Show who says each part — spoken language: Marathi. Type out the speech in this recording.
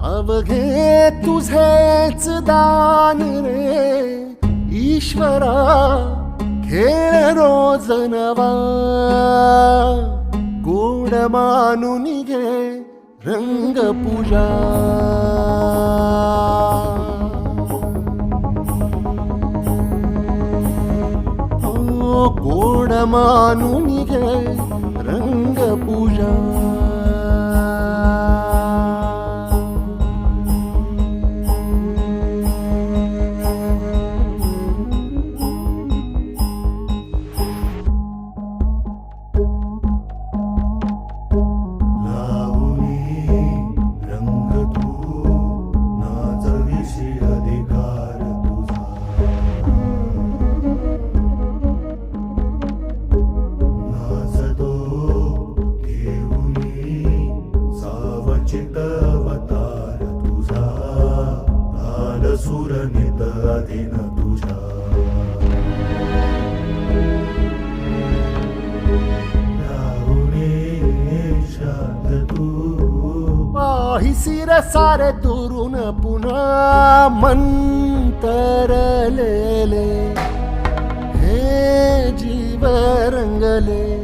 Speaker 1: अवघे तुझेच दान रे ईश्वरा, खेळ रोज नवा गोड मानून घे रंग पूजा. गोड मानून घे रंग पूजा.
Speaker 2: अवतार तुझा आल सुरनित अधीन तुझा. शांत तू
Speaker 1: पाहिसीर सारे दुरून पुन्हा मंतरलेले हे जीव रंगले.